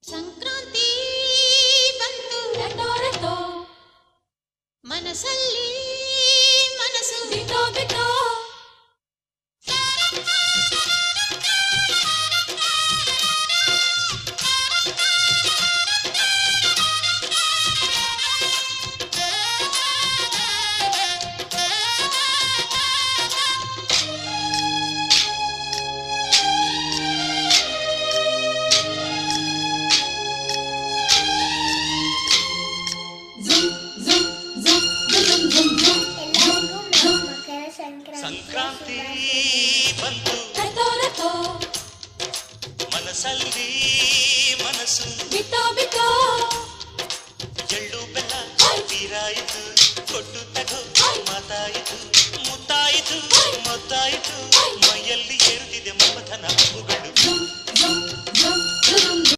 ಸಂಕ್ರಾಂತಿ ಬಂತು ರಟೋ ರಟೋ, ಮನಸ್ಸಲ್ಲಿ ಮನಸ್ಸು ಬಿಟೋ ಬಿಟೋ. ಸಂಕ್ರಾಂತಿ ಬಂತು ರಟೋ ರಟೋ, ಮನಸ್ಸಲ್ಲಿ ಮನಸ್ಸು ಬಿಟೋ ಬಿಟೋ.